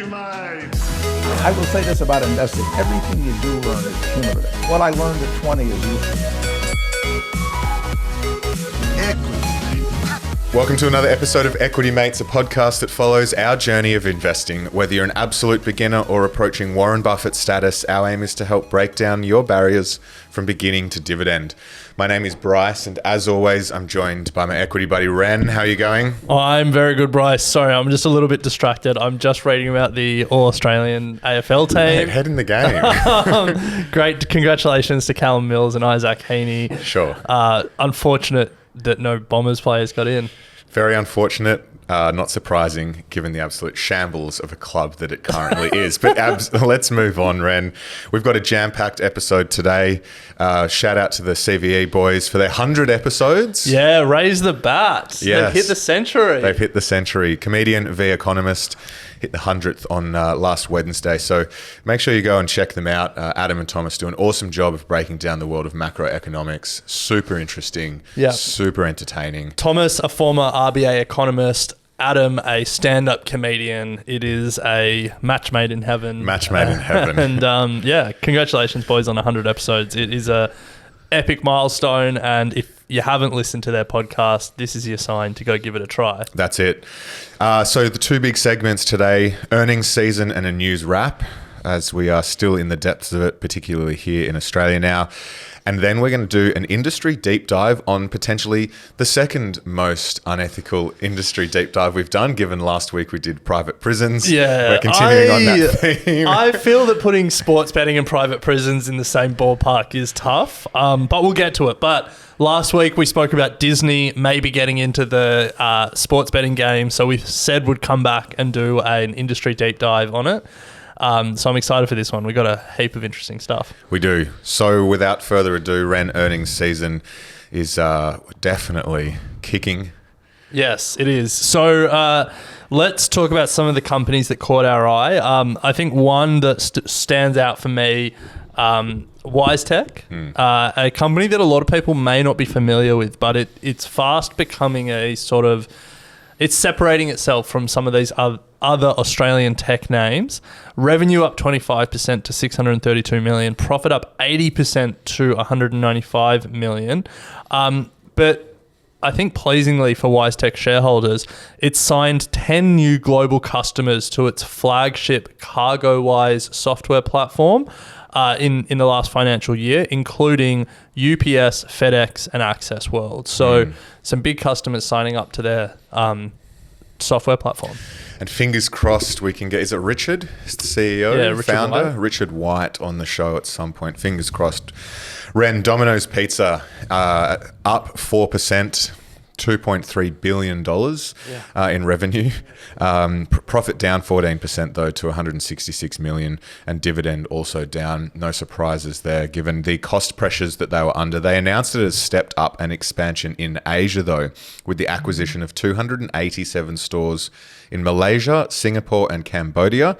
Equity Mate. I will say this about investing. Everything you do learn is cumulative. What I learned at 20 is useful. Welcome to another episode of Equity Mates, a podcast that follows our journey of investing. Whether you're an absolute beginner or approaching Warren Buffett status, our aim is to help break down your barriers from beginning to dividend. My name is Bryce, and as always, I'm joined by my equity buddy, Ren. How are you going? Oh, I'm very good, Bryce. Sorry, I'm just a little bit distracted. I'm just reading about the All-Australian AFL team. Mate, head in the game. Great. Congratulations to Callum Mills and Isaac Heaney. Sure. Unfortunate that no Bombers players got in. Very unfortunate. Not surprising, given the absolute shambles of a club that it currently is. But let's move on, Ren. We've got a jam-packed episode today. Shout out to the CVE boys for their 100 episodes. Yeah, raise the bat. Yes. They've hit the century. They've hit the century. Comedian v Economist hit the 100th on last Wednesday. So make sure you go and check them out. Adam and Thomas do an awesome job of breaking down the world of macroeconomics. Super interesting. Yeah. Super entertaining. Thomas, a former RBA economist. Adam, a stand-up comedian. It is a match made in heaven. Match made in heaven. And yeah, congratulations, boys, on 100 episodes. It is a epic milestone, and if you haven't listened to their podcast, this is your sign to go give it a try. That's it. So the two big segments today, earnings season and a news wrap, as we are still in the depths of it, particularly here in Australia now. And then we're going to do an industry deep dive on potentially the second most unethical industry deep dive we've done, given last week we did private prisons. Yeah. We're continuing on that theme. I feel that putting sports betting and private prisons in the same ballpark is tough, but we'll get to it. But last week we spoke about Disney maybe getting into the sports betting game, so we said we'd come back and do an industry deep dive on it. So I'm excited for this one. We've got a heap of interesting stuff. We do. So without further ado, Ren, earnings season is definitely kicking. Yes, it is. So let's talk about some of the companies that caught our eye. I think one that stands out for me, WiseTech, a company that a lot of people may not be familiar with, but it's fast becoming a sort of... It's separating itself from some of these other Australian tech names. Revenue up 25% to 632 million. Profit up 80% to 195 million. But I think pleasingly for WiseTech shareholders, it's signed 10 new global customers to its flagship CargoWise software platform in the last financial year, including UPS, FedEx, and Access World. So some big customers signing up to their software platform. And fingers crossed we can get... Is it Richard? Is the CEO, Richard founder? White. Richard White on the show at some point. Fingers crossed. Ren, Domino's Pizza up 4%. $2.3 billion in revenue. Profit down 14% though to 166 million, and dividend also down. No surprises there given the cost pressures that they were under. They announced it as stepped up an expansion in Asia though, with the acquisition of 287 stores in Malaysia, Singapore and Cambodia,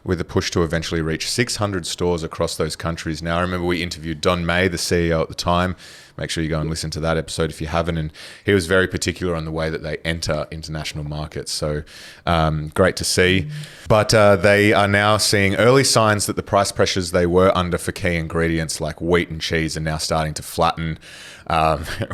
with a push to eventually reach 600 stores across those countries. Now, I remember we interviewed Don May, the CEO at the time. Make sure you go and listen to that episode if you haven't. And he was very particular on the way that they enter international markets. So great to see. But they are now seeing early signs that the price pressures they were under for key ingredients like wheat and cheese are now starting to flatten.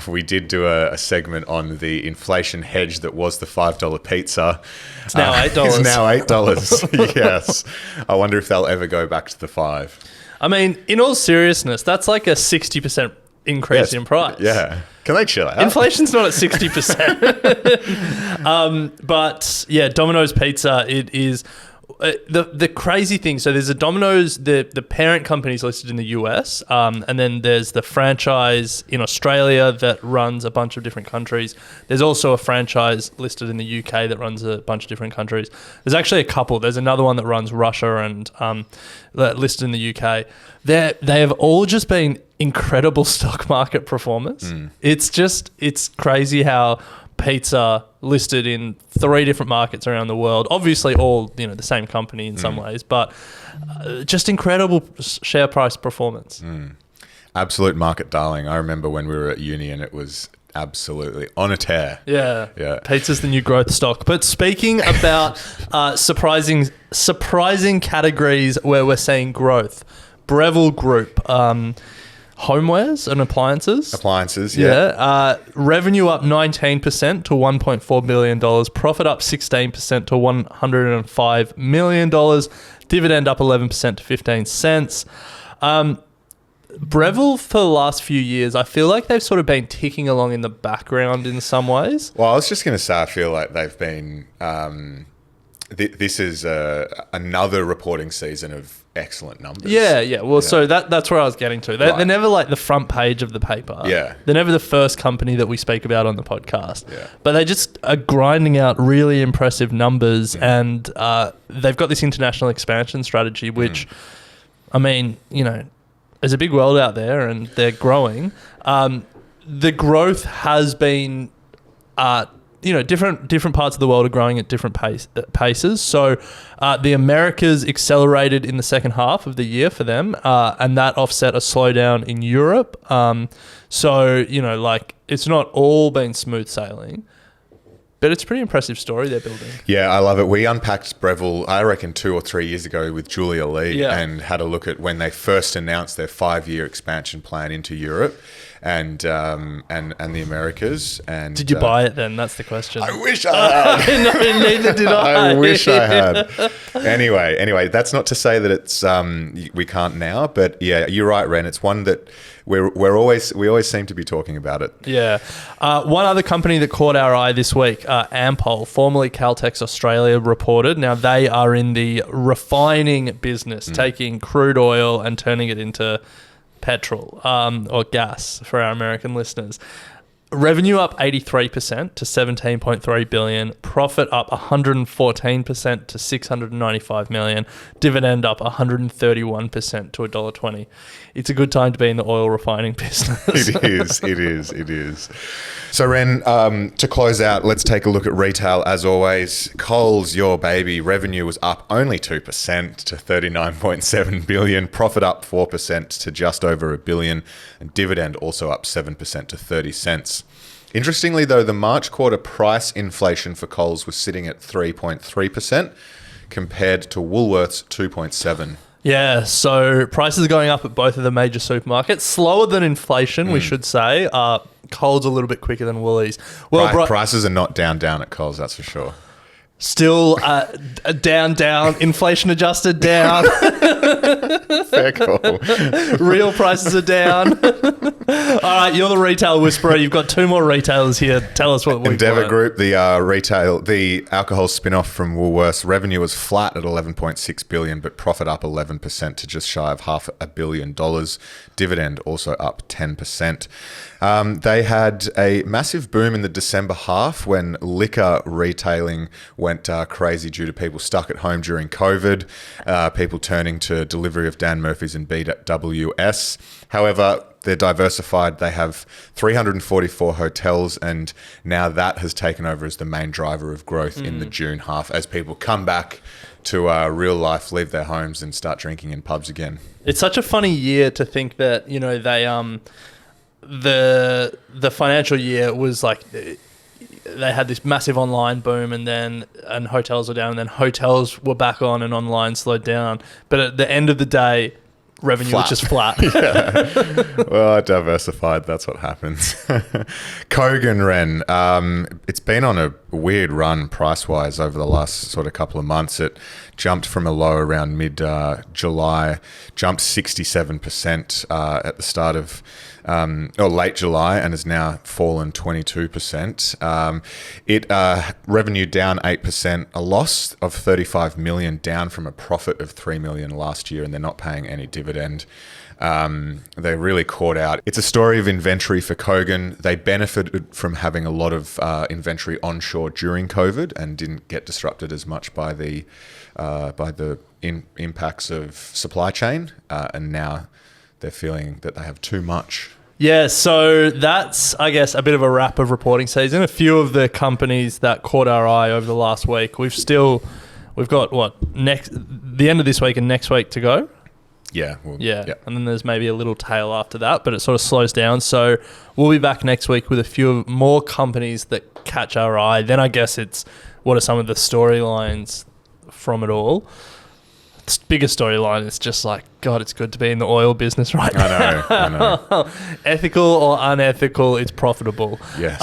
We did do a segment on the inflation hedge that was the $5 pizza. It's now $8. It's now $8. Yes. I wonder if they'll ever go back to the $5. I mean, in all seriousness, that's like a 60% increase in price. Yeah. Can they chill out? Inflation's not at 60%. But yeah, Domino's Pizza, it is... The crazy thing, so there's a Domino's, the parent company is listed in the US, and then there's the franchise in Australia that runs a bunch of different countries. There's also a franchise listed in the UK that runs a bunch of different countries. There's actually a couple. There's another one that runs Russia and listed in the UK. They have all just been incredible stock market performance. It's crazy how pizza listed in 3 different markets around the world, obviously all the same company in some ways, but just incredible share price performance. Absolute market darling. I remember when we were at uni and it was Absolutely. On a tear. Yeah. Yeah. Pizza's the new growth stock. But speaking about surprising categories where we're seeing growth, Breville Group, homewares and appliances. Appliances, yeah. Revenue up 19% to $1.4 billion. Profit up 16% to $105 million. Dividend up 11% to 15 cents. Breville, for the last few years, I feel like they've sort of been ticking along in the background in some ways. Well, I was just going to say, I feel like they've been... this is another reporting season of excellent numbers. Yeah. Well, so that's where I was getting to. They're never like the front page of the paper. Yeah. They're never the first company that we speak about on the podcast. Yeah. But they just are grinding out really impressive numbers, and they've got this international expansion strategy, which, I mean, you know, there's a big world out there, and they're growing. The growth has been... different parts of the world are growing at different paces. So the Americas accelerated in the second half of the year for them, and that offset a slowdown in Europe. So, it's not all been smooth sailing, but it's a pretty impressive story they're building. Yeah, I love it. We unpacked Breville, I reckon 2 or 3 years ago with Julia Lee, and had a look at when they first announced their 5-year expansion plan into Europe and the Americas. And did you buy it then? That's the question. I wish I had. No, neither did I. I wish I had. Anyway, that's not to say that it's we can't now, but yeah, you're right, Ren. It's one that we always seem to be talking about it. Yeah. One other company that caught our eye this week, Ampol, formerly Caltex Australia, reported. Now, they are in the refining business, taking crude oil and turning it into petrol or gas for our American listeners. Revenue up 83% to $17.3 billion. Profit up 114% to $695 million. Dividend up 131% to $1.20. It's a good time to be in the oil refining business. It is. So, Ren, to close out, let's take a look at retail as always. Coles, your baby, revenue was up only 2% to $39.7 billion. Profit up 4% to just over $1 billion. And dividend also up 7% to 30 cents. Interestingly, though, the March quarter price inflation for Coles was sitting at 3.3% compared to Woolworths' 2.7%. Yeah, so prices are going up at both of the major supermarkets. Slower than inflation, we should say. Coles a little bit quicker than Woolies. Well, prices are not down at Coles, that's for sure. Still down, inflation adjusted down. Fair call. Real prices are down. All right, you're the retail whisperer. You've got 2 more retailers here. Tell us what we've Endeavour learned. Group, the alcohol spin-off from Woolworths, revenue was flat at $11.6 billion, but profit up 11% to just shy of $500 million. Dividend also up 10%. They had a massive boom in the December half when liquor retailing went crazy due to people stuck at home during COVID, people turning to delivery of Dan Murphy's and BWS. However, they're diversified. They have 344 hotels, and now that has taken over as the main driver of growth in the June half as people come back to real life, leave their homes and start drinking in pubs again. It's such a funny year to think that, they the financial year was like they had this massive online boom and hotels were down, and then hotels were back on and online slowed down. But at the end of the day, revenue was just flat. Well, diversified, that's what happens. Kogan, Ren, it's been on a weird run price-wise over the last sort of couple of months. It jumped from a low around mid-July, jumped 67% at the start of or late July, and has now fallen 22%. Revenue down 8%, a loss of $35 million, down from a profit of $3 million last year, and they're not paying any dividend. They really caught out. It's a story of inventory for Kogan. They benefited from having a lot of inventory onshore during COVID and didn't get disrupted as much by the impacts of supply chain, and now they're feeling that they have too much. Yeah, so that's, I guess, a bit of a wrap of reporting season. A few of the companies that caught our eye over the last week. We've got the end of this week and next week to go. Yeah. Well, Yeah. And then there's maybe a little tail after that, but it sort of slows down. So we'll be back next week with a few more companies that catch our eye. Then I guess it's what are some of the storylines from it all. Biggest storyline is just like, God, it's good to be in the oil business right now. I know. Ethical or unethical, it's profitable. Yes.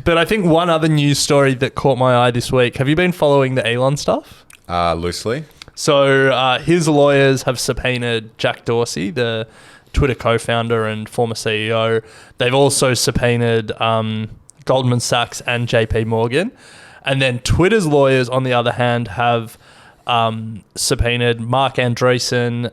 But I think one other news story that caught my eye this week, have you been following the Elon stuff? Loosely. So his lawyers have subpoenaed Jack Dorsey, the Twitter co-founder and former CEO. They've also subpoenaed Goldman Sachs and JP Morgan. And then Twitter's lawyers, on the other hand, have subpoenaed Mark Andreessen,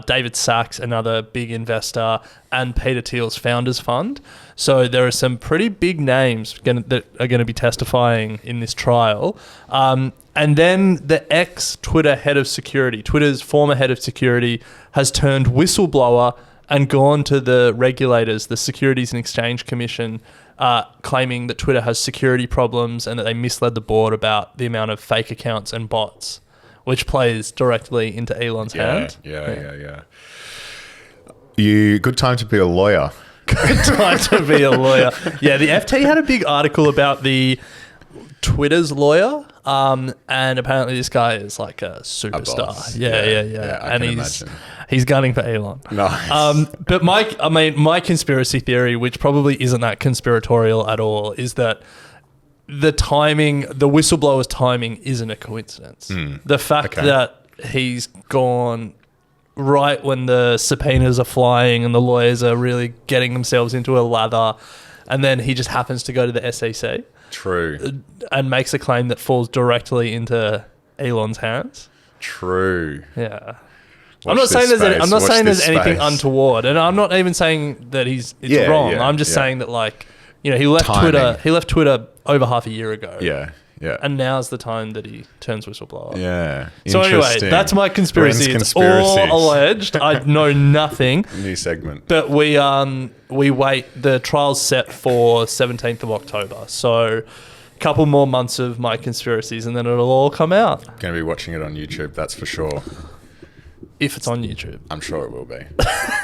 David Sachs, another big investor, and Peter Thiel's Founders Fund. So there are some pretty big names that are going to be testifying in this trial. And then the ex-Twitter head of security, Twitter's former head of security, has turned whistleblower and gone to the regulators, the Securities and Exchange Commission, claiming that Twitter has security problems and that they misled the board about the amount of fake accounts and bots, which plays directly into Elon's hand. Yeah. Good time to be a lawyer. Good time to be a lawyer. Yeah, the FT had a big article about the Twitter's lawyer, and apparently this guy is like a superstar. boss. Yeah. I And can he's imagine. he's gunning for Elon. Nice. But my conspiracy theory, which probably isn't that conspiratorial at all, is that the whistleblower's timing isn't a coincidence. The fact that he's gone right when the subpoenas are flying and the lawyers are really getting themselves into a lather, and then he just happens to go to the SEC True. and makes a claim that falls directly into Elon's hands. True. Yeah. Watch I'm not this saying there's space. I'm not Watch saying this there's anything space. untoward, and I'm not even saying that it's Yeah, wrong. yeah, I'm just yeah. saying that, like, you know, he left Timing. Twitter over half a year ago. Yeah. And now's the time that he turns whistleblower. Yeah. So anyway, Interesting. that's my conspiracy. Ren's It's all conspiracies. alleged. I know nothing. New segment. But we wait. The trial's set for 17th of October. So a couple more months of my conspiracies and then it'll all come out. Going to be watching it on YouTube, that's for sure. If it's on YouTube. I'm sure it will be.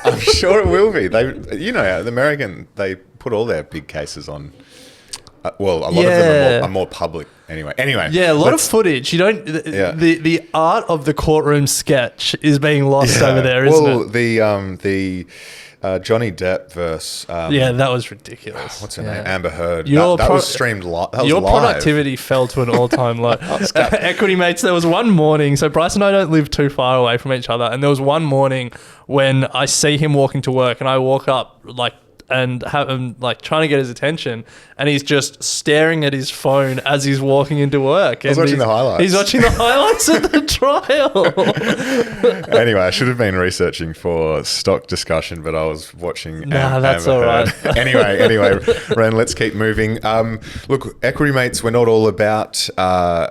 I'm sure it will be. The American, they put all their big cases on. A lot of them are more public anyway. Yeah, a lot of footage. You don't. The art of the courtroom sketch is being lost over there, isn't it? The Johnny Depp verse. That was ridiculous. What's her name? Amber Heard. Your That pro- was streamed live. That was Your live. productivity fell to an all-time low. Equity Mates, there was one morning, so Bryce and I don't live too far away from each other, and there was one morning when I see him walking to work, and I walk up and have him trying to get his attention, and he's just staring at his phone as he's walking into work. I was watching the highlights. He's watching the highlights of the trial. Anyway, I should have been researching for stock discussion, but I was watching. That's Amber all Heard. right. Anyway, Ren, let's keep moving. Look, Equity Mates, we're not all about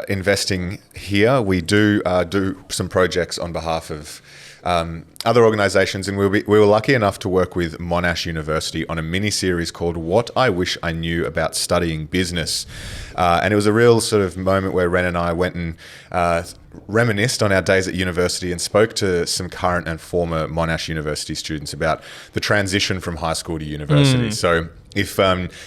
investing here. We do some projects on behalf of other organisations, and we were lucky enough to work with Monash University on a mini-series called What I Wish I Knew About Studying Business. And it was a real sort of moment where Ren and I went and reminisced on our days at university and spoke to some current and former Monash University students about the transition from high school to university. So if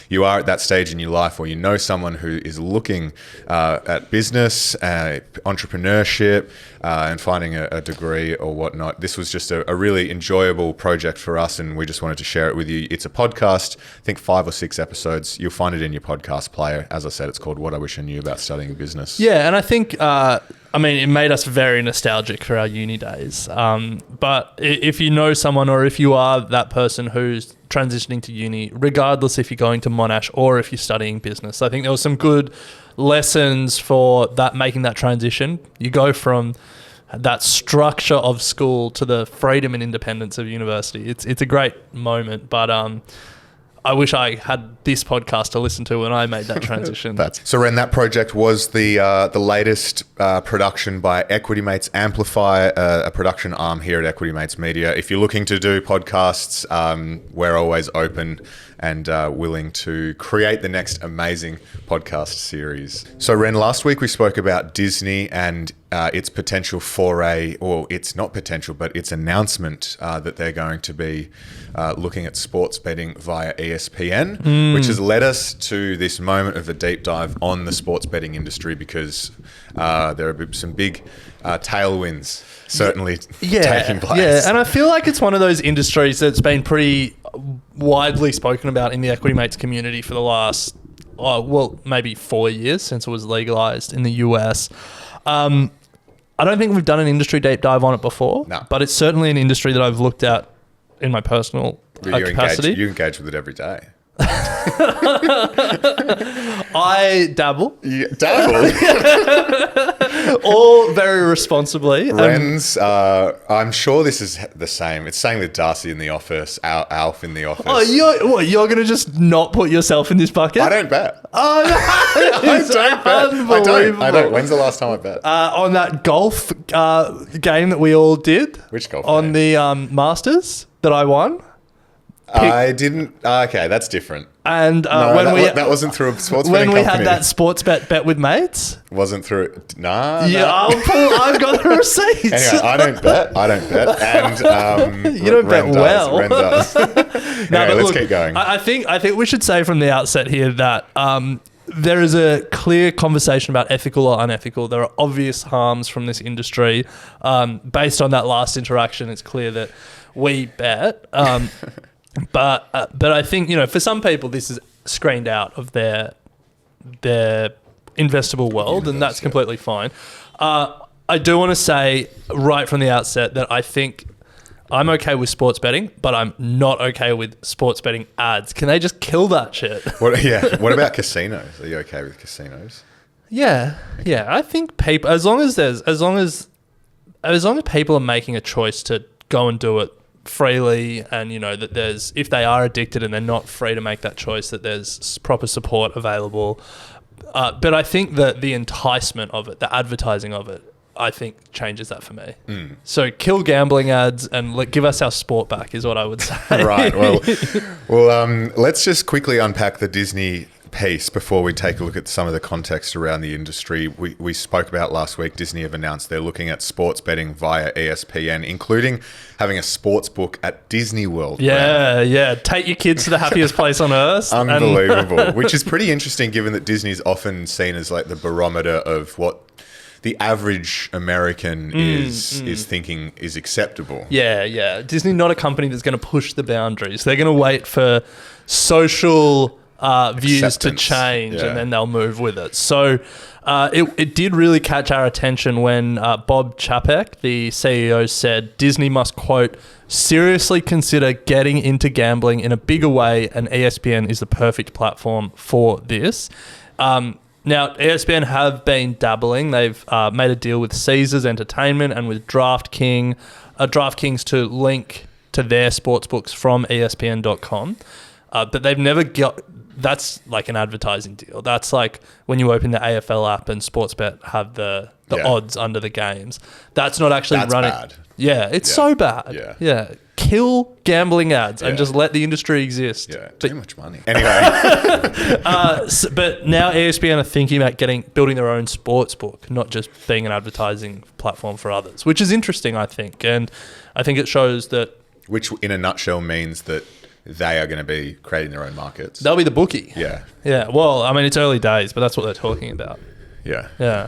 you are at that stage in your life, or you know someone who is looking at business, entrepreneurship, and finding a degree or whatnot, this was just a really enjoyable project for us, and we just wanted to share it with you. It's a podcast, I think 5 or 6 episodes. You'll find it in your podcast player. As I said, it's called What I Wish I Knew About Studying Business. Yeah, and I think, it made us very nostalgic for our uni days. But if you know someone, or if you are that person who's transitioning to uni, regardless if you're going to Monash or if you're studying business, I think there was some good lessons for that, making that transition. You go from that structure of school to the freedom and independence of university. It's a great moment, but I wish I had this podcast to listen to when I made that transition. So, Ren, that project was the latest production by Equity Mates Amplify, a production arm here at Equity Mates Media. If you're looking to do podcasts, we're always open and willing to create the next amazing podcast series. So, Ren, last week we spoke about Disney and its potential foray, or it's not potential, but its announcement that they're going to be looking at sports betting via ESPN, which has led us to this moment of a deep dive on the sports betting industry, because there are some big tailwinds certainly taking place. Yeah, and I feel like it's one of those industries that's been pretty widely spoken about in the Equity Mates community for the last, maybe 4 years since it was legalized in the US. I don't think we've done an industry deep dive on it before, but it's certainly an industry that I've looked at in my personal capacity. You engage with it every day. I dabble. You dabble? All very responsibly. Ren's, I'm sure this is the same. It's saying with Darcy in the office, Alf in the office. Oh, you're going to just not put yourself in this bucket? I don't bet. Oh, no. I don't. When's the last time I bet? On that golf game that we all did. Which golf on game? The Masters that I won. I didn't. Okay, that's different. And that wasn't through a sports betting when we company. had that sports bet with mates. Wasn't through. Nah. Yeah, no. I've got the receipts. Anyway, I don't bet. And you don't bet well. Ren does. Anyway, let's keep going. I think we should say from the outset here that there is a clear conversation about ethical or unethical. There are obvious harms from this industry. Based on that last interaction, it's clear that we bet. But I think, for some people this is screened out of their investable world, and that's completely fine. I do want to say right from the outset that I think I'm okay with sports betting, but I'm not okay with sports betting ads. Can they just kill that shit? What about casinos? Are you okay with casinos? Yeah. I think people, as long as people are making a choice to go and do it freely, and that there's, if they are addicted and they're not free to make that choice, that there's proper support available. But I think that the enticement of it, the advertising of it, I think changes that for me. So kill gambling ads and give us our sport back is what I would say. Right. Well, let's just quickly unpack the Disney piece before we take a look at some of the context around the industry. We spoke about last week, Disney have announced they're looking at sports betting via ESPN, including having a sports book at Disney World. Yeah. Take your kids to the happiest place on earth. Unbelievable. Which is pretty interesting given that Disney's often seen as like the barometer of what the average American is thinking is acceptable. Yeah. Disney not a company that's going to push the boundaries. They're going to wait for social views to change, and then they'll move with it. So it did really catch our attention when Bob Chapek, the CEO, said Disney must, quote, seriously consider getting into gambling in a bigger way, and ESPN is the perfect platform for this. Now, ESPN have been dabbling. They've made a deal with Caesars Entertainment and with DraftKings to link to their sportsbooks from ESPN.com. But they've never got... That's like an advertising deal. That's like when you open the AFL app and Sportsbet have the odds under the games. That's not actually running... Bad. Yeah, it's so bad. Yeah. Kill gambling ads and just let the industry exist. Yeah, too much money. Anyway. But now ESPN are thinking about building their own sports book, not just being an advertising platform for others, which is interesting, I think. And I think it shows that... Which, in a nutshell, means that they are going to be creating their own markets. They'll be the bookie. Yeah. Yeah. Well, I mean, it's early days, but that's what they're talking about. Yeah. Yeah.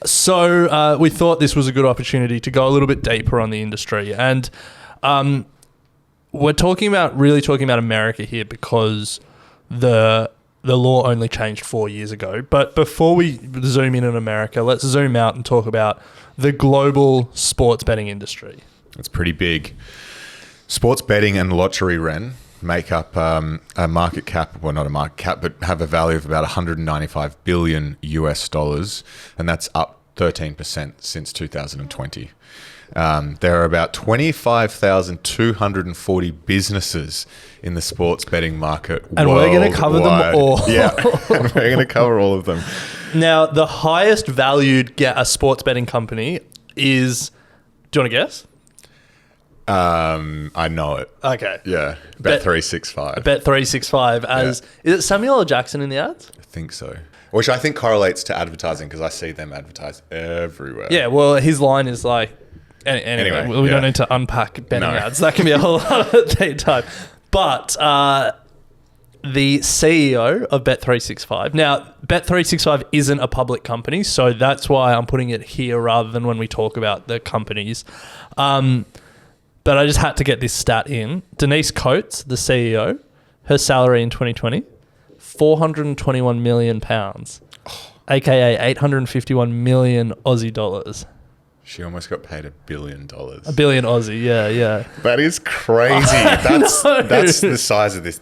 So we thought this was a good opportunity to go a little bit deeper on the industry. And we're talking about America here because the law only changed 4 years ago. But before we zoom in on America, let's zoom out and talk about the global sports betting industry. It's pretty big. Sports betting and lottery, Ren, make up a market cap, well, not a market cap, but have a value of about $195 billion US dollars, and that's up 13% since 2020. There are about 25,240 businesses in the sports betting market and worldwide. We're going to cover them all. Yeah, and we're going to cover all of them. Now, the highest valued a sports betting company is, do you want to guess? I know it. Okay. Yeah. Bet365. Bet365 as... Yeah. Is it Samuel L. Jackson in the ads? I think so. Which I think correlates to advertising because I see them advertise everywhere. Yeah, well, his line is like, anyway, we don't need to unpack betting ads. That can be a whole lot of time. But the CEO of Bet365. Now, Bet365 isn't a public company, so that's why I'm putting it here rather than when we talk about the companies. But I just had to get this stat in. Denise Coates, the CEO, her salary in 2020, £421 million, aka 851 million Aussie dollars. She almost got paid $1 billion. $1 billion Aussie, yeah. That is crazy. That's the size of this.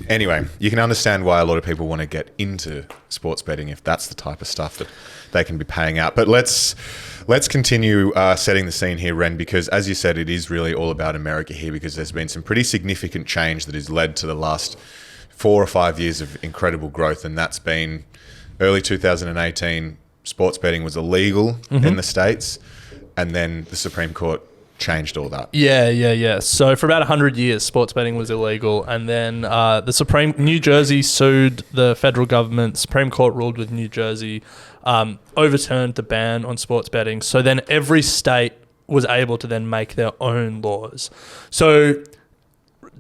Anyway, you can understand why a lot of people want to get into sports betting if that's the type of stuff that they can be paying out. But let's continue setting the scene here, Ren, because as you said, it is really all about America here because there's been some pretty significant change that has led to the last 4 or 5 years of incredible growth, and that's been early 2018. Sports betting was illegal in the States, and then the Supreme Court changed all that. Yeah. So for about 100 years, sports betting was illegal, and then New Jersey sued the federal government. Supreme Court ruled with New Jersey, overturned the ban on sports betting. So then every state was able to then make their own laws. So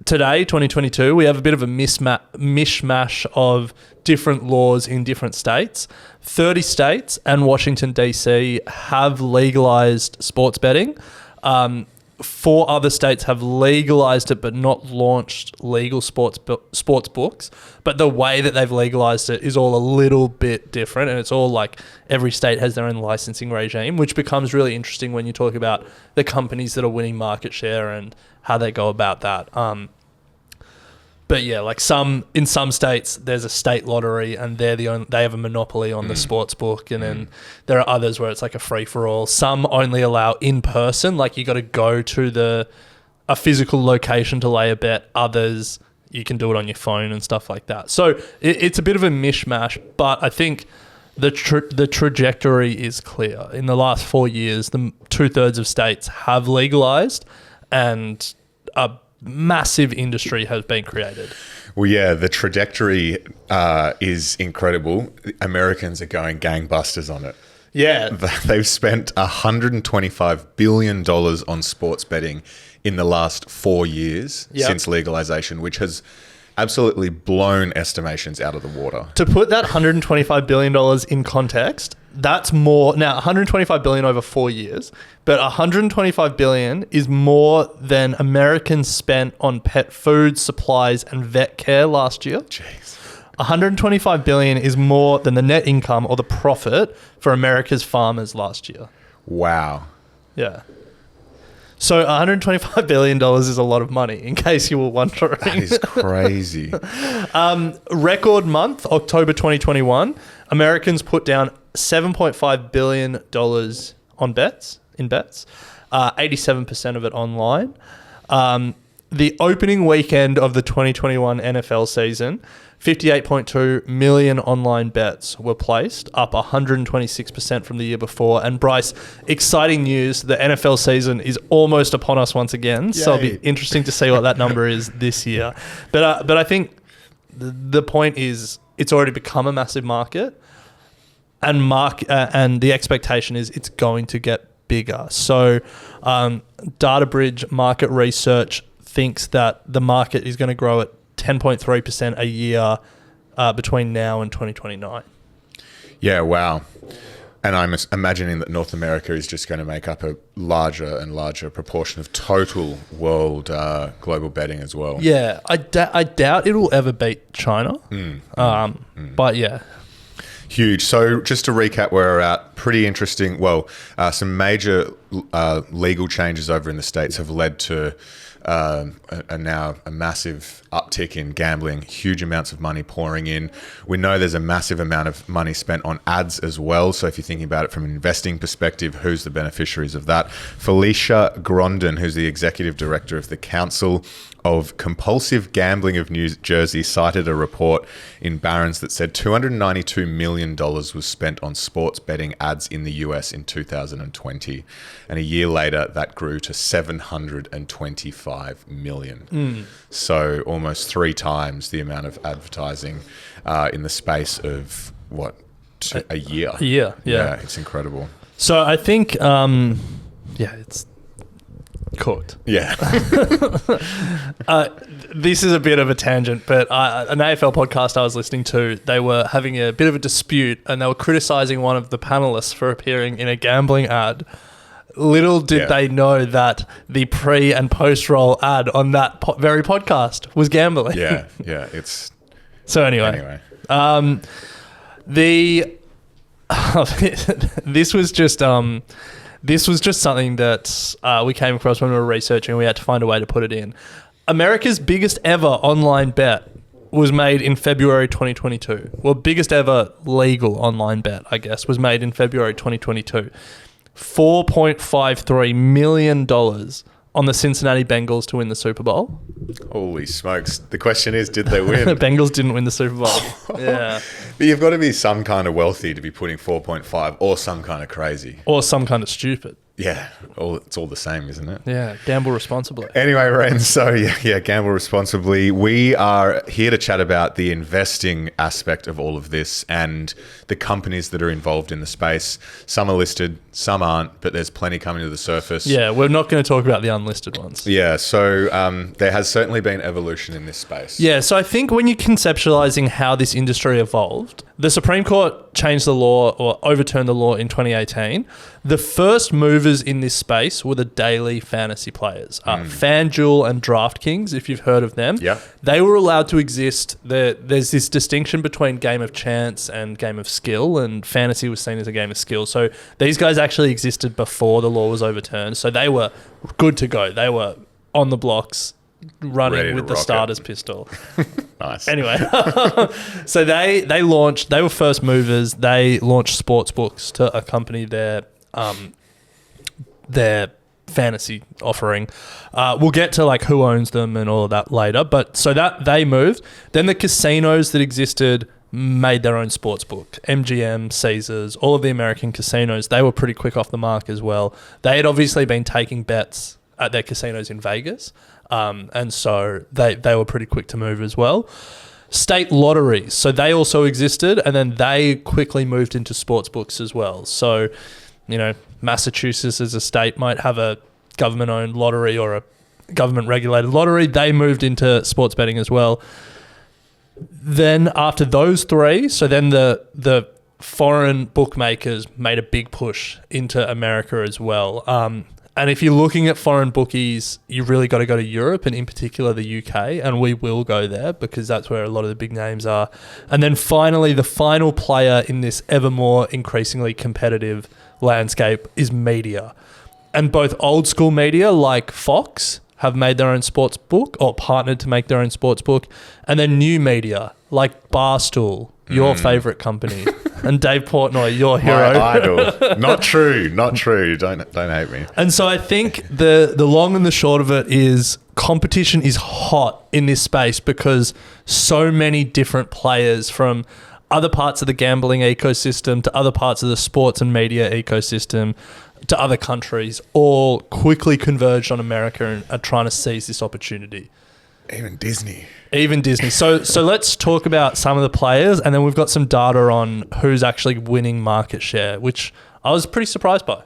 today, 2022, we have a bit of a mishmash of different laws in different states. 30 states and Washington, D.C. have legalized sports betting. 4 other states have legalized it but not launched legal sports books. But the way that they've legalized it is all a little bit different, and it's all like every state has their own licensing regime, which becomes really interesting when you talk about the companies that are winning market share and how they go about that. But yeah, like in some states, there's a state lottery, and they have a monopoly on the sports book, and then there are others where it's like a free for all. Some only allow in person, like you got to go to a physical location to lay a bet. Others, you can do it on your phone and stuff like that. So it's a bit of a mishmash, but I think the trajectory is clear. In the last 4 years, the 2/3 of states have legalized, and a massive industry has been created. Well, yeah, the trajectory is incredible. Americans are going gangbusters on it. Yeah. They've spent $125 billion on sports betting in the last 4 years since legalization, which has absolutely blown estimations out of the water. To put that $125 billion in context, that's more now. $125 billion over 4 years, but $125 billion is more than Americans spent on pet food, supplies, and vet care last year. Jeez. $125 billion is more than the net income or the profit for America's farmers last year. Wow. Yeah. So $125 billion is a lot of money, in case you were wondering. That is crazy. Record month, October 2021, Americans put down $7.5 billion in bets, 87% of it online. The opening weekend of the 2021 NFL season, 58.2 million online bets were placed, up 126% from the year before. And Bryce, exciting news, the NFL season is almost upon us once again. Yay. So it'll be interesting to see what that number is this year. But I think the point is it's already become a massive market, and the expectation is it's going to get bigger. So DataBridge Market Research thinks that the market is going to grow at 10.3% a year between now and 2029. Yeah, wow. And I'm imagining that North America is just going to make up a larger and larger proportion of total world global betting as well. Yeah, I doubt it will ever beat China. But yeah. Huge. So just to recap where we're at, pretty interesting. Well, some major legal changes over in the States have led to now a massive uptick in gambling, huge amounts of money pouring in. We know there's a massive amount of money spent on ads as well. So if you're thinking about it from an investing perspective, who's the beneficiaries of that? Felicia Grondin, who's the executive director of the Council of Compulsive Gambling of New Jersey cited a report in Barron's that said $292 million was spent on sports betting ads in the US in 2020. And a year later, that grew to $725 million. So almost 3 times the amount of advertising in the space of, a year? A year, yeah. It's incredible. So I think, it's cooked. Yeah. This is a bit of a tangent, but an AFL podcast I was listening to, they were having a bit of a dispute and they were criticising one of the panellists for appearing in a gambling ad. Little did they know that the pre and post roll ad on that very podcast was gambling. Yeah. It's so anyway. This was just something that we came across when we were researching and we had to find a way to put it in. America's biggest ever online bet was made in February 2022. Well, biggest ever legal online bet, I guess, was made in February 2022. $4.53 million on the Cincinnati Bengals to win the Super Bowl. Holy smokes. The question is, did they win? The Bengals didn't win the Super Bowl. Yeah. But you've got to be some kind of wealthy to be putting 4.5 or some kind of crazy. Or some kind of stupid. Yeah. It's all the same, isn't it? Yeah. Gamble responsibly. Anyway, Ren, so gamble responsibly. We are here to chat about the investing aspect of all of this and the companies that are involved in the space. Some are listed, some aren't, but there's plenty coming to the surface. Yeah, we're not going to talk about the unlisted ones. Yeah, so there has certainly been evolution in this space. Yeah, so I think when you're conceptualizing how this industry evolved, the Supreme Court changed the law or overturned the law in 2018. The first movers in this space were the daily fantasy players. FanDuel and DraftKings, if you've heard of them. Yeah. They were allowed to exist. There's this distinction between game of chance and game of skill, and fantasy was seen as a game of skill. So these guys actually existed before the law was overturned. So they were good to go. They were on the blocks, running with the starter's pistol. Nice. Anyway, so they launched. They were first movers. They launched sports books to accompany their fantasy offering. We'll get to like who owns them and all of that later. But so that they moved. Then the casinos that existed made their own sports book. MGM, Caesars, all of the American casinos. They were pretty quick off the mark as well. They had obviously been taking bets at their casinos in Vegas. And so they were pretty quick to move as well. State lotteries. So they also existed and then they quickly moved into sports books as well. So, Massachusetts as a state might have a government-owned lottery or a government-regulated lottery. They moved into sports betting as well. Then after those three, so then the foreign bookmakers made a big push into America as well. And if you're looking at foreign bookies, you've really got to go to Europe and in particular the UK, and we will go there because that's where a lot of the big names are. And then finally, the final player in this ever more increasingly competitive landscape is media. And both old school media like Fox have made their own sports book or partnered to make their own sports book. And then new media like Barstool, your favourite company, and Dave Portnoy, your hero. My idol. Not true. Don't hate me. And so I think the long and the short of it is competition is hot in this space because so many different players from other parts of the gambling ecosystem to other parts of the sports and media ecosystem to other countries all quickly converged on America and are trying to seize this opportunity. Even Disney. So let's talk about some of the players, and then we've got some data on who's actually winning market share, which I was pretty surprised by.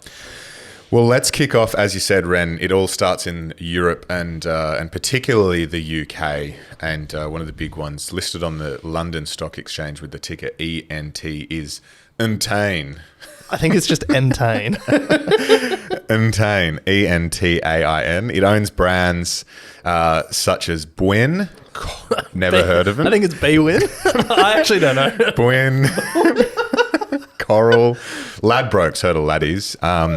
Well, let's kick off, as you said, Ren. It all starts in Europe and particularly the UK. And one of the big ones listed on the London Stock Exchange with the ticker ENT is Entain. I think it's just Entain. Entain, Entain. It owns brands such as Bwin. Never heard of him. I think it's Bwin. I actually don't know. Bwin. Coral. Ladbrokes, heard of Laddies.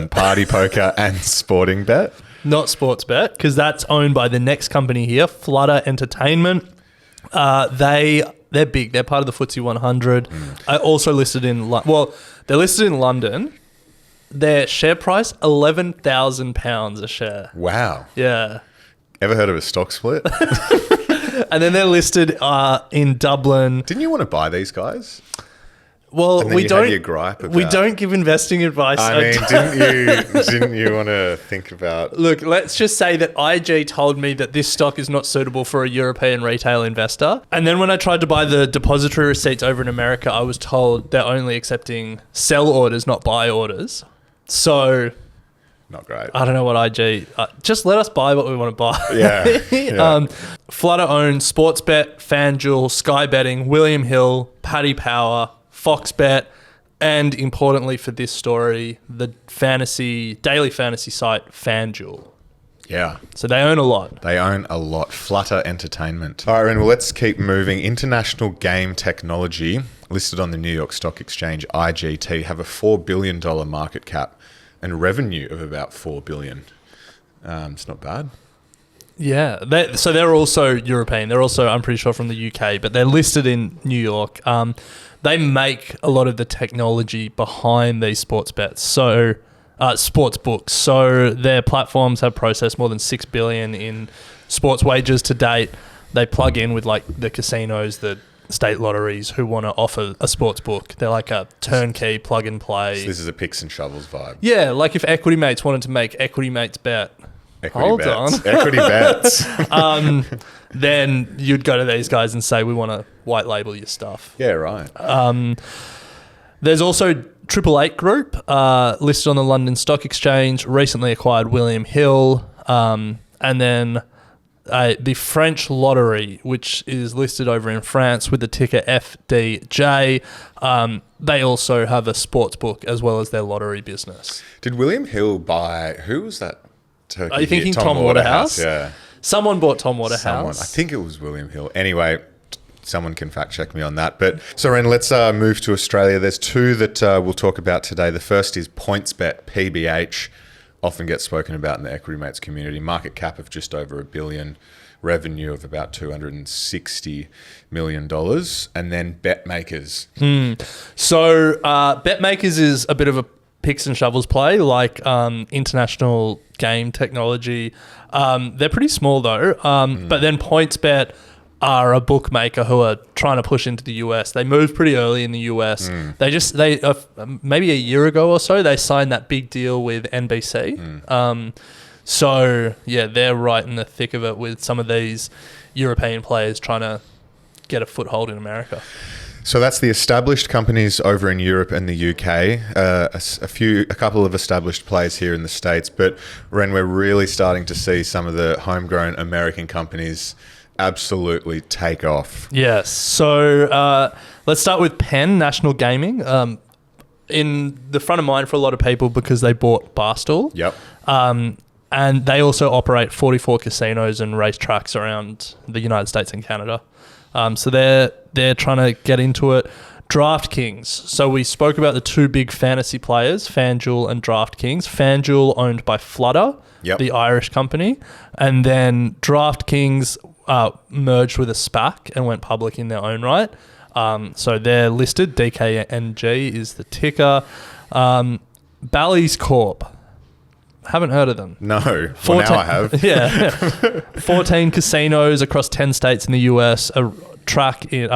Party Poker and Sporting Bet. Not Sportsbet, because that's owned by the next company here, Flutter Entertainment. They're big. They're part of the FTSE 100. Also listed in... they're listed in London. Their share price, £11,000 a share. Wow. Yeah. Ever heard of a stock split? And then they're listed in Dublin. Didn't you want to buy these guys? Well, And then we you don't. had your gripe We about- don't give investing advice. I mean, didn't you want to think about? Look, let's just say that IG told me that this stock is not suitable for a European retail investor. And then when I tried to buy the depository receipts over in America, I was told they're only accepting sell orders, not buy orders. So Not great. I don't know what IG. Just let us buy what we want to buy. Yeah. Flutter owns Sportsbet, FanDuel, Sky Betting, William Hill, Paddy Power, Foxbet, and importantly for this story, the daily fantasy site FanDuel. Yeah. So they own a lot. They own a lot. Flutter Entertainment. All right, Ren, well, let's keep moving. International Game Technology, listed on the New York Stock Exchange, IGT, have a $4 billion market cap and revenue of about $4 billion. It's not bad. Yeah. So they're also European. They're also, I'm pretty sure, from the UK, but they're listed in New York. They make a lot of the technology behind these sports bets. So sports books. So their platforms have processed more than 6 billion in sports wagers to date. They plug in with like the casinos, the state lotteries who want to offer a sports book. They're like a turnkey plug and play. So this is a picks and shovels vibe. Yeah, like if Equity Mates wanted to make Equity Mates bet, Equity bets. then you'd go to these guys and say, we want to white label your stuff. Yeah, right. There's also Triple Eight Group, listed on the London Stock Exchange, recently acquired William Hill, and then the French Lottery, which is listed over in France with the ticker FDJ. They also have a sports book as well as their lottery business. Did William Hill buy, who was that turkey? Are you thinking here? Tom Waterhouse? Yeah. Someone bought Tom Waterhouse. I think it was William Hill. Anyway, someone can fact check me on that. But so, Ren, let's move to Australia. There's two that we'll talk about today. The first is PointsBet, PBH, often gets spoken about in the Equity Mates community. Market cap of just over $1 billion, revenue of about $260 million, and then BetMakers. So BetMakers is a bit of a picks and shovels play, like International Game Technology. They're pretty small though, but then PointsBet are a bookmaker who are trying to push into the US. They moved pretty early in the US. They maybe a year ago or so, they signed that big deal with NBC. So yeah, they're right in the thick of it with some of these European players trying to get a foothold in America. So that's the established companies over in Europe and the UK. A couple of established players here in the States, but Ren, we're really starting to see some of the homegrown American companies absolutely take off. Yes. So let's start with Penn National Gaming. In the front of mind for a lot of people because they bought Barstool. Yep. And they also operate 44 casinos and racetracks around the United States and Canada. So they're trying to get into it. DraftKings. So we spoke about the two big fantasy players, FanDuel and DraftKings. FanDuel owned by Flutter, the Irish company. And then DraftKings merged with a SPAC and went public in their own right. So they're listed. DKNG is the ticker. Bally's Corp. Haven't heard of them. No. Well, now I have. Yeah. 14 casinos across 10 states in the US, a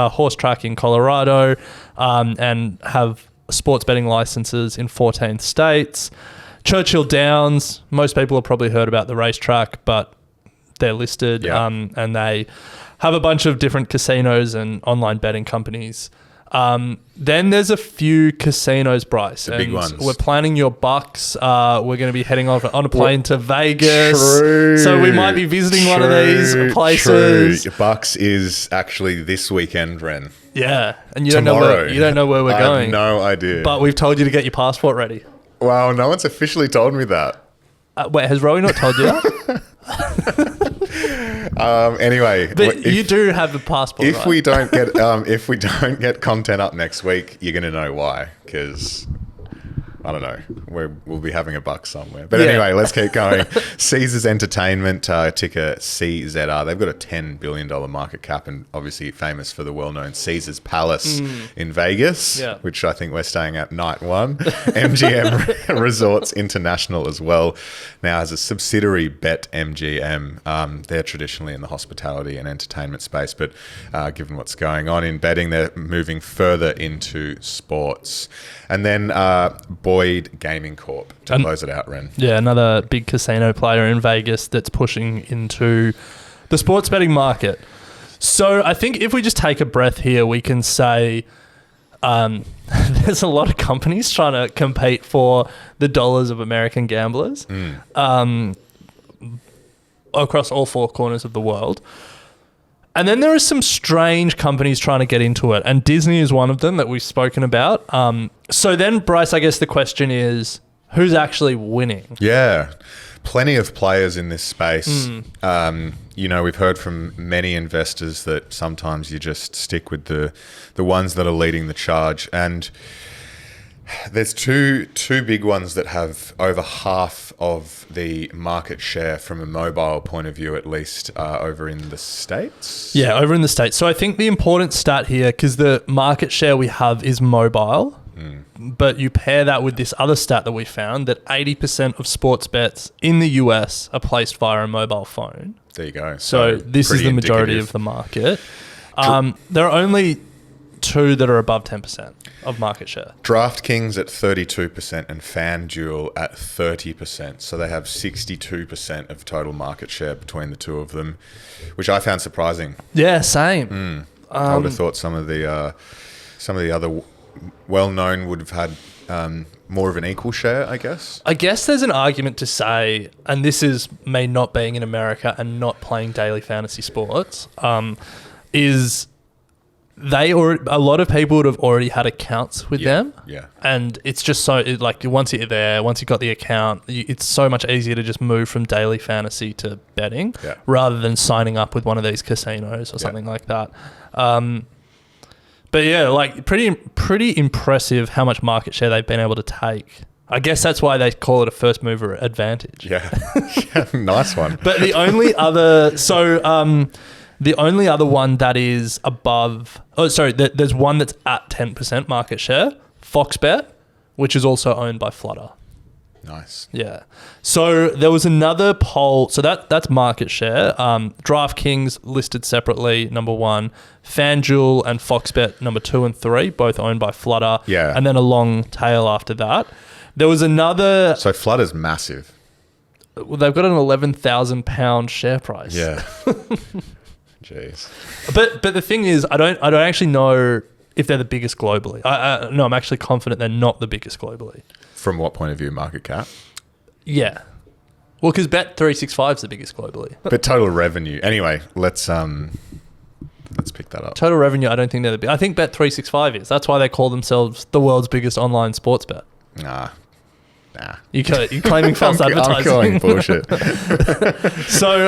horse track in Colorado, and have sports betting licenses in 14 states. Churchill Downs, most people have probably heard about the racetrack, but they're listed, and they have a bunch of different casinos and online betting companies. Then there's a few casinos, Bryce. The big ones. We're planning your Bucks. We're going to be heading off on a plane to Vegas. True. So we might be visiting one of these places. True. Bucks is actually this weekend, Ren. Yeah. And you Tomorrow. don't know where we're I going. have no idea. But we've told you to get your passport ready. Wow, no one's officially told me that. Wait, has Rowie not told you that? Anyway, But you do have a passport, if right? we don't get if we don't get content up next week, you're going to know why. Because I don't know. We'll be having a buck somewhere. But Yeah. anyway, let's keep going. Caesars Entertainment, ticker CZR. They've got a $10 billion market cap and obviously famous for the well-known Caesars Palace in Vegas, Yeah. which I think we're staying at night one. MGM Resorts International as well now has a subsidiary, BetMGM. They're traditionally in the hospitality and entertainment space, but given what's going on in betting, they're moving further into sports. And then Boyd Gaming Corp to close it out, Ren. Yeah, another big casino player in Vegas that's pushing into the sports betting market. So I think if we just take a breath here, we can say there's a lot of companies trying to compete for the dollars of American gamblers across all four corners of the world. And then there are some strange companies trying to get into it. And Disney is one of them that we've spoken about. So then, Bryce, I guess the question is, who's actually winning? Yeah, plenty of players in this space. We've heard from many investors that sometimes you just stick with the ones that are leading the charge. And there's two big ones that have over half of the market share from a mobile point of view, at least over in the States. Yeah, over in the States. So I think the important stat here, because the market share we have is mobile, but you pair that with this other stat that we found, that 80% of sports bets in the US are placed via a mobile phone. There you go. So this is pretty the majority indicative. of the market. There are only two that are above 10% of market share. DraftKings at 32% and FanDuel at 30%. So they have 62% of total market share between the two of them, which I found surprising. Yeah, same. I would have thought some of the other well-known would have had more of an equal share, I guess. I guess there's an argument to say, and this is me not being in America and not playing daily fantasy sports, is a lot of people would have already had accounts with them. Yeah. And it's just so, once you're there, once you've got the account, it's so much easier to just move from daily fantasy to betting rather than signing up with one of these casinos or something like that. But yeah, pretty impressive how much market share they've been able to take. I guess that's why they call it a first mover advantage. Yeah. Nice one. But the only other one that is above, there's one that's at 10% market share, FoxBet, which is also owned by Flutter. Nice. Yeah. So there was another poll. So that's market share. DraftKings listed separately, number one. FanDuel and FoxBet, number 2 and 3, both owned by Flutter. Yeah. And then a long tail after that. There was another. So Flutter's massive. Well, they've got an £11,000 share price. Yeah. Jeez. But the thing is, I don't actually know if they're the biggest globally. No, I'm actually confident they're not the biggest globally. From what point of view, market cap? Yeah. Well, because Bet365 is the biggest globally. But total revenue. Anyway, let's pick that up. Total revenue, I don't think they're the big. I think Bet365 is. That's why they call themselves the world's biggest online sports bet. Nah. You're claiming false advertising. I'm calling bullshit. So,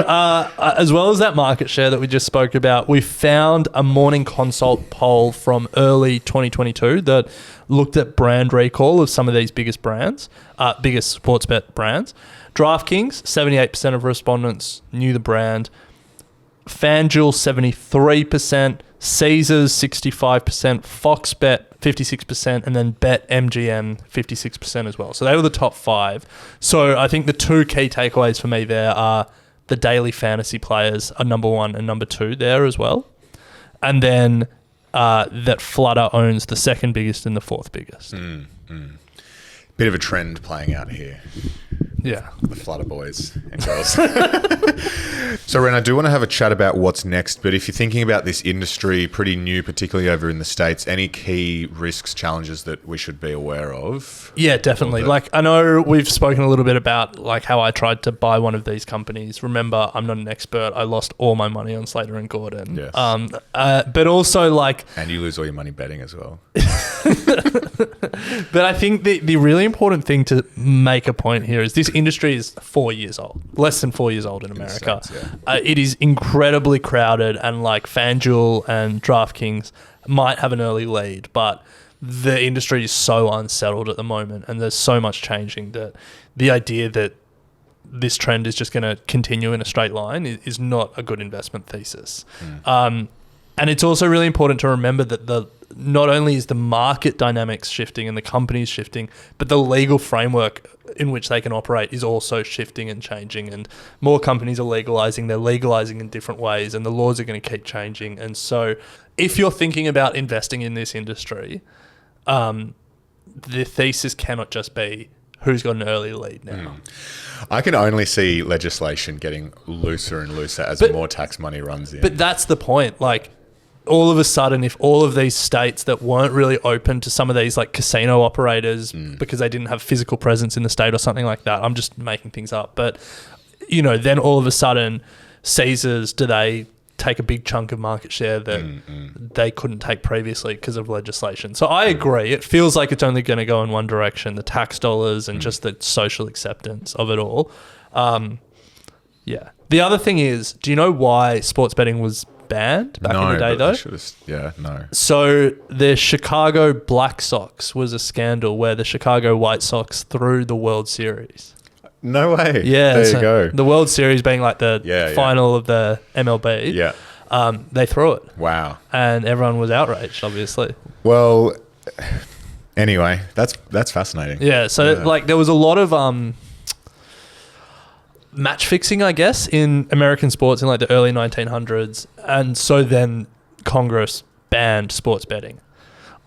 as well as that market share that we just spoke about, we found a Morning Consult poll from early 2022 that looked at brand recall of some of these biggest brands, biggest sports bet brands. DraftKings, 78% of respondents knew the brand. FanDuel, 73%. Caesars, 65%. FoxBet, 56%. And then BetMGM, 56% as well. So they were the top 5. So I think the two key takeaways for me there are the daily fantasy players are number 1 and number 2 there as well. And then that Flutter owns the second biggest and the fourth biggest. Bit of a trend playing out here. Yeah. The Flutter boys and girls. So, Ren, I do want to have a chat about what's next, but if you're thinking about this industry, pretty new, particularly over in the States, any key risks, challenges that we should be aware of? Yeah, definitely. I know we've spoken a little bit about how I tried to buy one of these companies. Remember, I'm not an expert. I lost all my money on Slater and Gordon. Yes. But also And you lose all your money betting as well. But I think the really important thing to make a point here is this industry is 4 years old, less than 4 years old in America. States, yeah. It is incredibly crowded, and FanDuel and DraftKings might have an early lead, but the industry is so unsettled at the moment, and there's so much changing that the idea that this trend is just going to continue in a straight line is not a good investment thesis. And it's also really important to remember that not only is the market dynamics shifting and the companies shifting, but the legal framework in which they can operate is also shifting and changing. And more companies are legalizing. They're legalizing in different ways, and the laws are going to keep changing. And so if you're thinking about investing in this industry, the thesis cannot just be who's got an early lead now. I can only see legislation getting looser and looser as more tax money runs in. But that's the point. Like, all of a sudden, if all of these states that weren't really open to some of these like casino operators because they didn't have physical presence in the state or something like that, I'm just making things up. But, you know, then all of a sudden, Caesars, do they take a big chunk of market share that they couldn't take previously because of legislation? So I agree. It feels like it's only going to go in one direction, the tax dollars and just the social acceptance of it all. Yeah. The other thing is, do you know why sports betting was banned back in the day, though? No. So the Chicago Black Sox was a scandal where the Chicago White Sox threw the World Series. No way. Yeah. There you go. The World Series being like the final of the MLB. Yeah. They threw it. Wow. And everyone was outraged, obviously. Well, anyway, that's fascinating. Yeah. So like there was a lot of match fixing, I guess, in American sports in like the early 1900s. And so then Congress banned sports betting.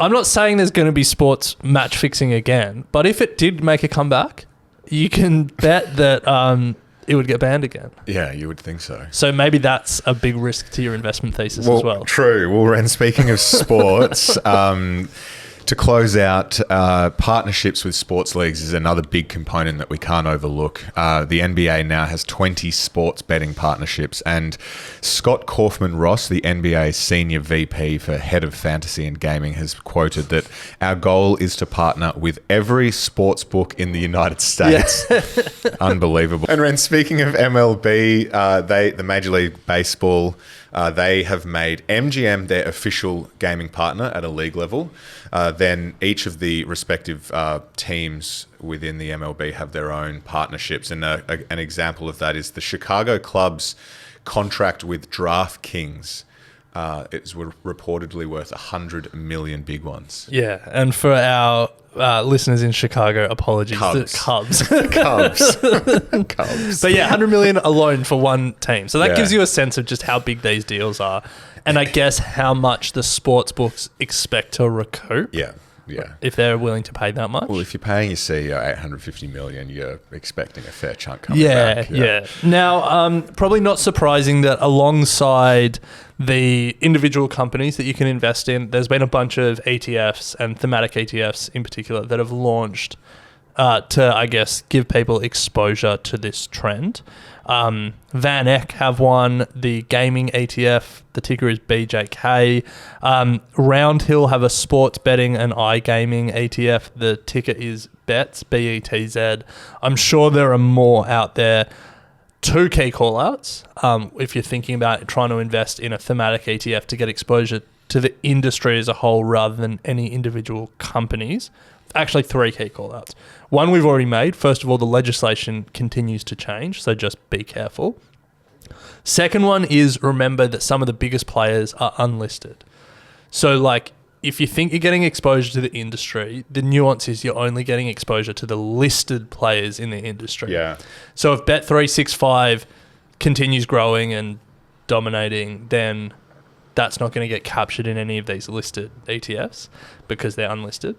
I'm not saying there's going to be sports match fixing again, but if it did make a comeback, you can bet that it would get banned again. Yeah, you would think so. So maybe that's a big risk to your investment thesis as well. True. Well, and speaking of sports, to close out, partnerships with sports leagues is another big component that we can't overlook. The NBA now has 20 sports betting partnerships, and Scott Kaufman-Ross, the NBA senior VP for head of fantasy and gaming, has quoted that our goal is to partner with every sports book in the United States. Yeah. Unbelievable. And when speaking of MLB, the Major League Baseball, they have made MGM their official gaming partner at a league level. Then each of the respective teams within the MLB have their own partnerships. And an example of that is the Chicago Cubs contract with DraftKings. It's reportedly worth 100 million big ones. Yeah, and for our listeners in Chicago, apologies. Cubs. Cubs. Cubs. But yeah, 100 million alone for one team. So that gives you a sense of just how big these deals are. And I guess how much the sports books expect to recoup. Yeah. If they're willing to pay that much. Well, if you're paying your CEO 850 million, you're expecting a fair chunk coming back. Yeah. Now, probably not surprising that alongside the individual companies that you can invest in, there's been a bunch of ETFs and thematic ETFs in particular that have launched to, I guess, give people exposure to this trend. Van Eck have one, the gaming ETF, the ticker is BJK. Roundhill have a sports betting and iGaming ETF, the ticker is BETZ, BETZ. I'm sure there are more out there. Two key callouts, if you're thinking about trying to invest in a thematic ETF to get exposure to the industry as a whole rather than any individual companies. Actually, three key callouts. One we've already made. First of all, the legislation continues to change, so just be careful. Second one is remember that some of the biggest players are unlisted. So like if you think you're getting exposure to the industry, the nuance is you're only getting exposure to the listed players in the industry. Yeah. So if Bet365 continues growing and dominating, then that's not going to get captured in any of these listed ETFs because they're unlisted.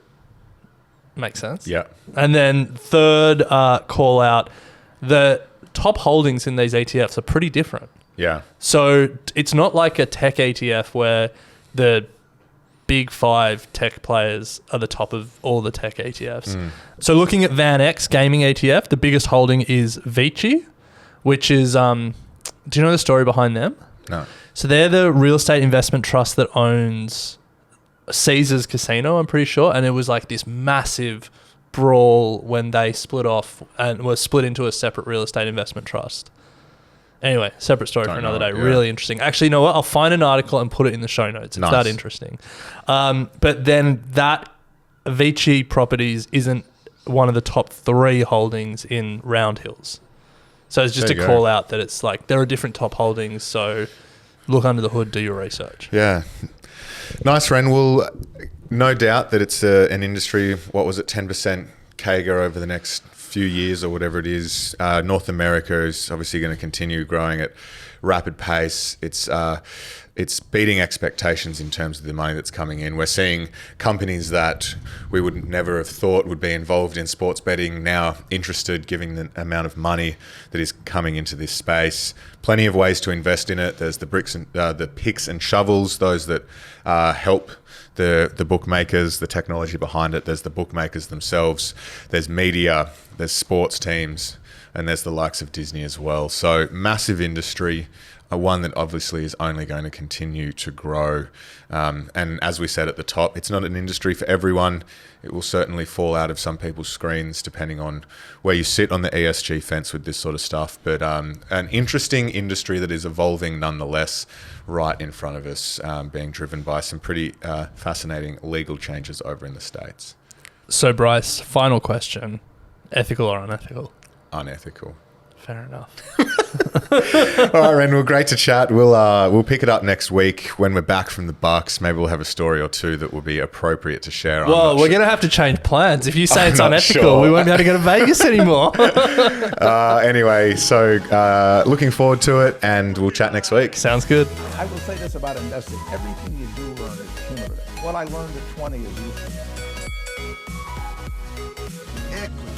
Makes sense? Yeah. And then third call out, the top holdings in these ETFs are pretty different. Yeah. So it's not like a tech ETF where the big five tech players are the top of all the tech ETFs. So looking at Van Eck's gaming ETF, the biggest holding is Vici, which is, do you know the story behind them? No. So they're the real estate investment trust that owns Caesars Casino, I'm pretty sure. And it was like this massive brawl when they split off and were split into a separate real estate investment trust. Anyway, separate story for another day. Yeah. Really interesting. Actually, you know what? I'll find an article and put it in the show notes. It's that interesting. But then that Vici Properties isn't one of the top 3 holdings in Round Hills. So it's just There a you call go. out that it's like there are different top holdings. So look under the hood, do your research. Yeah. Nice, Ren. Well, no doubt that it's an industry, what was it, 10% CAGR over the next few years or whatever it is. North America is obviously going to continue growing at rapid pace. It's beating expectations in terms of the money that's coming in. We're seeing companies that we would never have thought would be involved in sports betting now interested, given the amount of money that is coming into this space. Plenty of ways to invest in it. There's the picks and shovels, those that help the bookmakers, the technology behind it. There's the bookmakers themselves. There's media. There's sports teams, and there's the likes of Disney as well. So massive industry. One that obviously is only going to continue to grow. And as we said at the top, it's not an industry for everyone. It will certainly fall out of some people's screens depending on where you sit on the ESG fence with this sort of stuff. But an interesting industry that is evolving nonetheless right in front of us, being driven by some pretty fascinating legal changes over in the States. So Bryce, final question. Ethical or unethical? Unethical. Fair enough. All right, Ren. Well, great to chat. We'll pick it up next week when we're back from the Bucks. Maybe we'll have a story or two that will be appropriate to share. Well, we're going to have to change plans. If you say it's I'm not unethical, sure. we won't be able to go to Vegas anymore. Anyway, so looking forward to it, and we'll chat next week. Sounds good. I will say this about investing. Everything you do learn is cumulative. What I learned at 20 is useful. Equity.